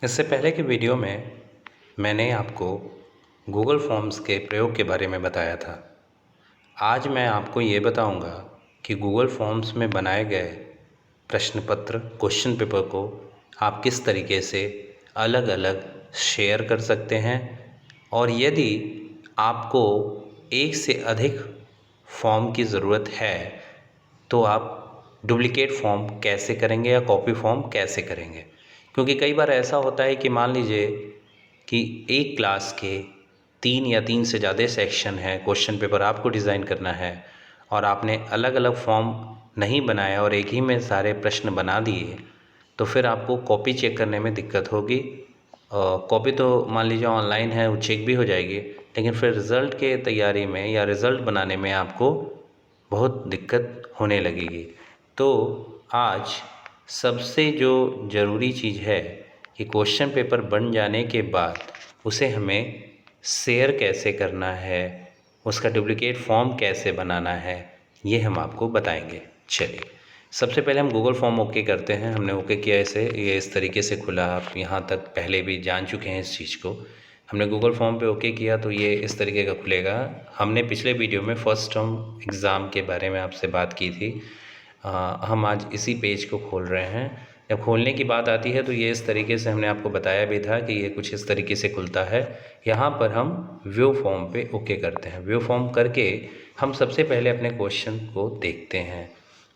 इससे पहले के वीडियो में मैंने आपको गूगल फॉर्म्स के प्रयोग के बारे में बताया था। आज मैं आपको ये बताऊंगा कि गूगल फॉर्म्स में बनाए गए प्रश्न पत्र क्वेश्चन पेपर को आप किस तरीके से अलग अलग शेयर कर सकते हैं, और यदि आपको एक से अधिक फॉर्म की ज़रूरत है तो आप डुप्लिकेट फॉर्म कैसे करेंगे या कॉपी फॉर्म कैसे करेंगे। क्योंकि कई बार ऐसा होता है कि मान लीजिए कि एक क्लास के 3 या 3 से ज़्यादा सेक्शन है, क्वेश्चन पेपर आपको डिज़ाइन करना है और आपने अलग अलग फॉर्म नहीं बनाया और एक ही में सारे प्रश्न बना दिए, तो फिर आपको कॉपी चेक करने में दिक्कत होगी। कॉपी तो मान लीजिए ऑनलाइन है, वो चेक भी हो जाएगी, लेकिन फिर रिज़ल्ट के तैयारी में या रिज़ल्ट बनाने में आपको बहुत दिक्कत होने लगेगी। तो आज सबसे जो ज़रूरी चीज़ है कि क्वेश्चन पेपर बन जाने के बाद उसे हमें शेयर कैसे करना है, उसका डुप्लिकेट फॉर्म कैसे बनाना है, ये हम आपको बताएंगे। चलिए, सबसे पहले हम गूगल फॉर्म ओके करते हैं। हमने ओके किया इसे, ये इस तरीके से खुला। आप यहाँ तक पहले भी जान चुके हैं इस चीज़ को। हमने गूगल फॉर्म पे ओके किया तो ये इस तरीके का खुलेगा। हमने पिछले वीडियो में फर्स्ट टर्म एग्ज़ाम के बारे में आपसे बात की थी। हम आज इसी पेज को खोल रहे हैं। जब खोलने की बात आती है तो ये इस तरीके से हमने आपको बताया भी था कि ये कुछ इस तरीके से खुलता है। यहाँ पर हम व्यू फॉर्म पे ओके करते हैं। व्यू फॉर्म करके हम सबसे पहले अपने क्वेश्चन को देखते हैं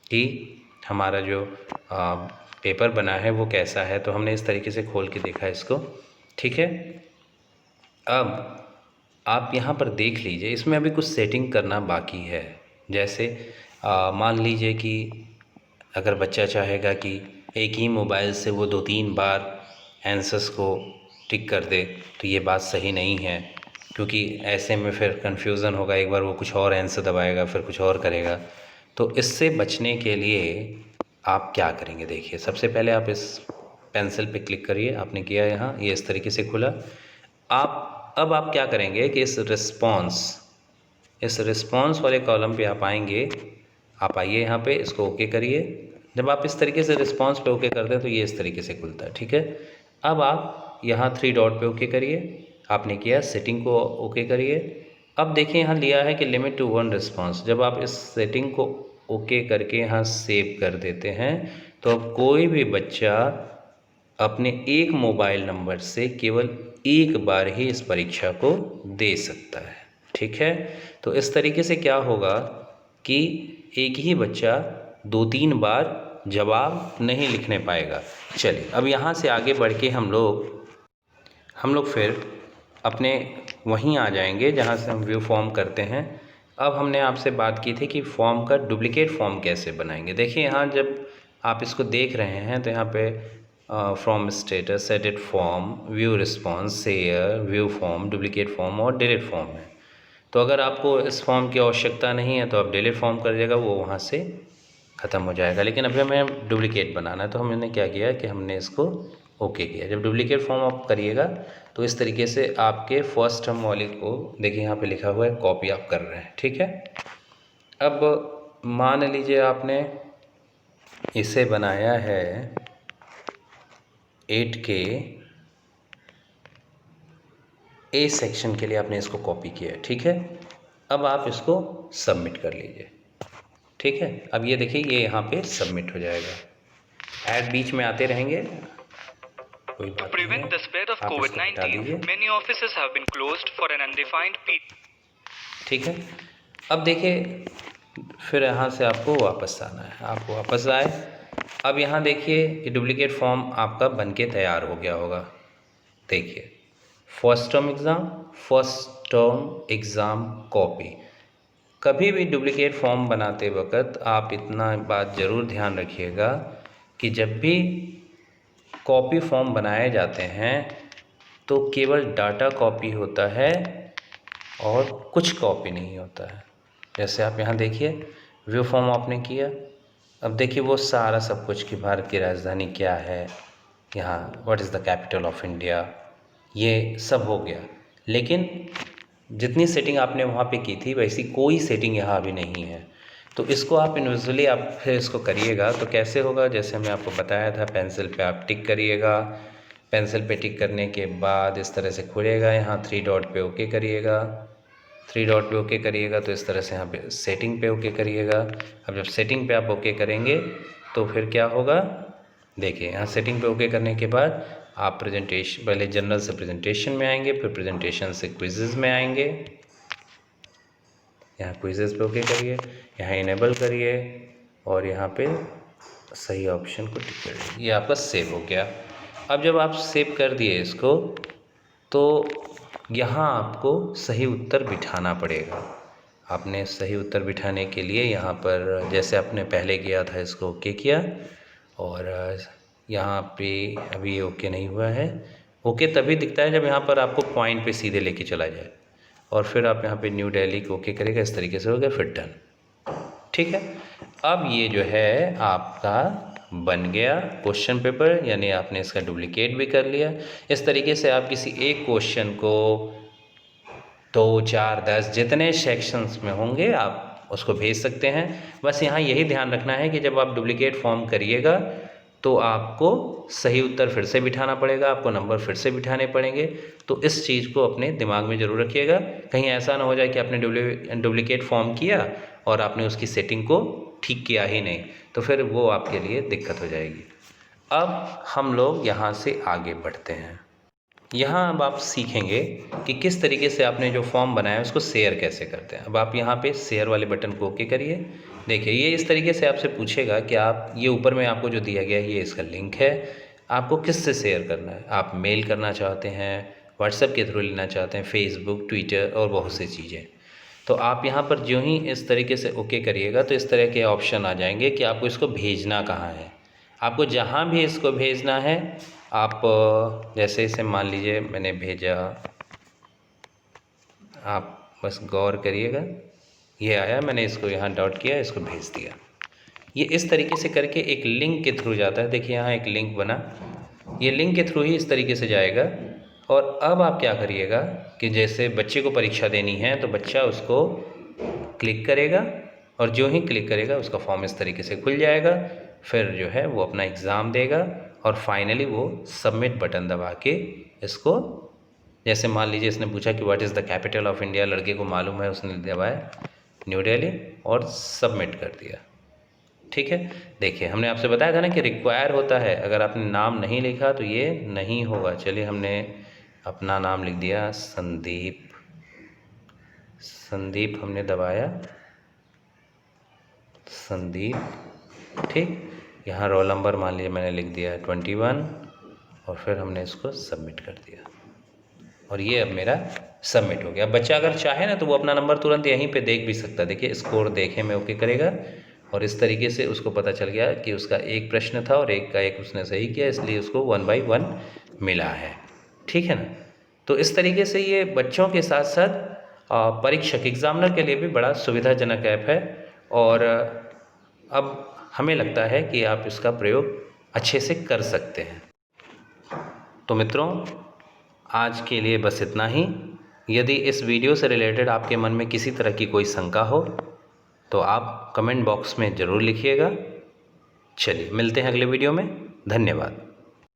कि हमारा जो पेपर बना है वो कैसा है। तो हमने इस तरीके से खोल के देखा इसको, ठीक है। अब आप यहाँ पर देख लीजिए, इसमें अभी कुछ सेटिंग करना बाकी है। जैसे मान लीजिए कि अगर बच्चा चाहेगा कि एक ही मोबाइल से वो 2-3 बार आंसर्स को टिक कर दे, तो ये बात सही नहीं है, क्योंकि ऐसे में फिर कन्फ्यूज़न होगा। एक बार वो कुछ और आंसर दबाएगा, फिर कुछ और करेगा। तो इससे बचने के लिए आप क्या करेंगे, देखिए। सबसे पहले आप इस पेंसिल पे क्लिक करिए। आपने किया, यहाँ ये इस तरीके से खुला। अब आप क्या करेंगे कि इस रिस्पॉन्स वाले कॉलम पे आप आएंगे। आप आइए यहाँ पे, इसको ओके करिए। जब आप इस तरीके से रिस्पॉन्स पे ओके करते हैं तो ये इस तरीके से खुलता है, ठीक है। अब आप यहाँ 3 डॉट पे ओके करिए। आपने किया, सेटिंग को ओके करिए। अब देखिए यहाँ लिया है कि लिमिट टू 1 रिस्पॉन्स। जब आप इस सेटिंग को ओके करके यहाँ सेव कर देते हैं तो अब कोई भी बच्चा अपने एक मोबाइल नंबर से केवल एक बार ही इस परीक्षा को दे सकता है, ठीक है। तो इस तरीके से क्या होगा कि एक ही बच्चा 2-3 बार जवाब नहीं लिखने पाएगा। चलिए, अब यहाँ से आगे बढ़ के हम लोग फिर अपने वहीं आ जाएंगे जहाँ से हम व्यू फॉर्म करते हैं। अब हमने आपसे बात की थी कि फॉर्म का डुप्लिकेट फॉर्म कैसे बनाएंगे। देखिए, यहाँ जब आप इसको देख रहे हैं तो यहाँ पे from status, edit form, view response, share, view form, duplicate form और डिलीट फॉर्म है। तो अगर आपको इस फॉर्म की आवश्यकता नहीं है तो आप डिलीट फॉर्म कर दीजिएगा, वो वहाँ से ख़त्म हो जाएगा। लेकिन अभी हमें डुप्लिकेट बनाना है तो हमने क्या किया कि हमने इसको ओके किया। जब डुप्लिकेट फॉर्म आप करिएगा तो इस तरीके से आपके फर्स्ट टर्म वाले को देखिए, यहाँ पे लिखा हुआ है कॉपी आप कर रहे हैं, ठीक है। अब मान लीजिए आपने इसे बनाया है 8 के ए सेक्शन के लिए, आपने इसको कॉपी किया है, ठीक है। अब आप इसको सबमिट कर लीजिए, ठीक है। अब ये देखिए, ये यहाँ पे सबमिट हो जाएगा। ऐड बीच में आते रहेंगे, कोई बात नहीं है। prevent the spread of आप इसको हटा COVID-19, दीजिए, many offices have been closed for an undefined period. ठीक है। अब देखिए, फिर यहाँ से आपको वापस आना है। आप वापस आए। अब यहाँ देखिए कि डुप्लिकेट फॉर्म आपका बनके तैयार हो गया होगा। देखिए, फर्स्ट टर्म एग्ज़ाम कॉपी। कभी भी डुप्लिकेट फॉर्म बनाते वक्त आप इतना बात ज़रूर ध्यान रखिएगा कि जब भी कॉपी फॉर्म बनाए जाते हैं तो केवल डाटा कॉपी होता है और कुछ कॉपी नहीं होता है। जैसे आप यहाँ देखिए, व्यू फॉर्म आपने किया। अब देखिए वो सारा सब कुछ कि भारत की राजधानी क्या है, यहाँ what is the capital of India, ये सब हो गया। लेकिन जितनी सेटिंग आपने वहाँ पे की थी वैसी कोई सेटिंग यहाँ अभी नहीं है। तो इसको आप इंडिविजुअली आप फिर इसको करिएगा तो कैसे होगा, जैसे हमने आपको बताया था, पेंसिल पे आप टिक करिएगा, पेंसिल पे टिक करने के बाद इस तरह से खुलेगा। यहाँ 3 डॉट पे ओके करिएगा। 3 डॉट पे ओके करिएगा तो इस तरह से यहाँ पे सेटिंग पे ओके करिएगा। अब जब सेटिंग पे आप ओके करेंगे तो फिर क्या होगा, देखिए यहाँ सेटिंग पे ओके करने के बाद आप प्रेजेंटेशन, पहले जनरल से प्रेजेंटेशन में आएंगे, फिर प्रेजेंटेशन से क्विज़ेज़ में आएंगे। यहाँ क्विज़ेज़ पे ओके करिए, यहाँ इनेबल करिए और यहाँ पे सही ऑप्शन को टिक करिए। ये आपका सेव हो गया। अब जब आप सेव कर दिए इसको तो यहाँ आपको सही उत्तर बिठाना पड़ेगा। आपने सही उत्तर बिठाने के लिए यहाँ पर जैसे आपने पहले किया था इसको ओके किया और यहाँ पे अभी ओके नहीं हुआ है। ओके तभी दिखता है जब यहाँ पर आपको पॉइंट पे सीधे लेके चला जाए और फिर आप यहाँ पे न्यू दिल्ली को ओके करेगा। इस तरीके से हो गया, फिर डन। ठीक है, अब ये जो है आपका बन गया क्वेश्चन पेपर, यानी आपने इसका डुप्लीकेट भी कर लिया। इस तरीके से आप किसी एक क्वेश्चन को 2, 4, 10 जितने सेक्शंस में होंगे आप उसको भेज सकते हैं। बस यहाँ यही ध्यान रखना है कि जब आप डुप्लीकेट फॉर्म करिएगा तो आपको सही उत्तर फिर से बिठाना पड़ेगा, आपको नंबर फिर से बिठाने पड़ेंगे। तो इस चीज़ को अपने दिमाग में ज़रूर रखिएगा। कहीं ऐसा ना हो जाए कि आपने डुप्लीकेट फॉर्म किया और आपने उसकी सेटिंग को ठीक किया ही नहीं, तो फिर वो आपके लिए दिक्कत हो जाएगी। अब हम लोग यहाँ से आगे बढ़ते हैं। यहाँ अब आप सीखेंगे कि किस तरीके से आपने जो फॉर्म बनाया है उसको शेयर कैसे करते हैं। अब आप यहाँ पे शेयर वाले बटन को ओके करिए। देखिए ये इस तरीके से आपसे पूछेगा कि आप ये ऊपर में आपको जो दिया गया है ये इसका लिंक है, आपको किस से शेयर करना है। आप मेल करना चाहते हैं, व्हाट्सएप के थ्रू लेना चाहते हैं, फेसबुक, ट्विटर और बहुत सी चीज़ें। तो आप यहाँ पर जो ही इस तरीके से ओके करिएगा तो इस तरह के ऑप्शन आ जाएंगे कि आपको इसको भेजना कहाँ है। आपको जहाँ भी इसको भेजना है आप जैसे इसे मान लीजिए मैंने भेजा, आप बस गौर करिएगा, ये आया, मैंने इसको यहाँ डॉट किया, इसको भेज दिया। ये इस तरीके से करके एक लिंक के थ्रू जाता है। देखिए यहाँ एक लिंक बना, ये लिंक के थ्रू ही इस तरीके से जाएगा। और अब आप क्या करिएगा कि जैसे बच्चे को परीक्षा देनी है तो बच्चा उसको क्लिक करेगा और जो ही क्लिक करेगा उसका फॉर्म इस तरीके से खुल जाएगा। फिर जो है वो अपना एग्ज़ाम देगा और फाइनली वो सबमिट बटन दबा के इसको, जैसे मान लीजिए इसने पूछा कि what is the capital of India, लड़के को मालूम है, उसने दबाया न्यू दिल्ली और सबमिट कर दिया। ठीक है, देखिए हमने आपसे बताया था ना कि रिक्वायर होता है, अगर आपने नाम नहीं लिखा तो ये नहीं होगा। चलिए हमने अपना नाम लिख दिया संदीप, संदीप हमने दबाया संदीप। ठीक, यहाँ रोल नंबर मान लीजिए मैंने लिख दिया 21 और फिर हमने इसको सबमिट कर दिया और ये अब मेरा सबमिट हो गया। बच्चा अगर चाहे ना तो वो अपना नंबर तुरंत यहीं पे देख भी सकता है। देखिए स्कोर देखे में ओके करेगा और इस तरीके से उसको पता चल गया कि उसका एक प्रश्न था और एक का एक उसने सही किया, इसलिए उसको 1 by 1 मिला है। ठीक है ना, तो इस तरीके से ये बच्चों के साथ साथ परीक्षक एग्जामिनर के लिए भी बड़ा सुविधाजनक ऐप है और अब हमें लगता है कि आप इसका प्रयोग अच्छे से कर सकते हैं। तो मित्रों आज के लिए बस इतना ही। यदि इस वीडियो से रिलेटेड आपके मन में किसी तरह की कोई शंका हो तो आप कमेंट बॉक्स में ज़रूर लिखिएगा। चलिए मिलते हैं अगले वीडियो में। धन्यवाद।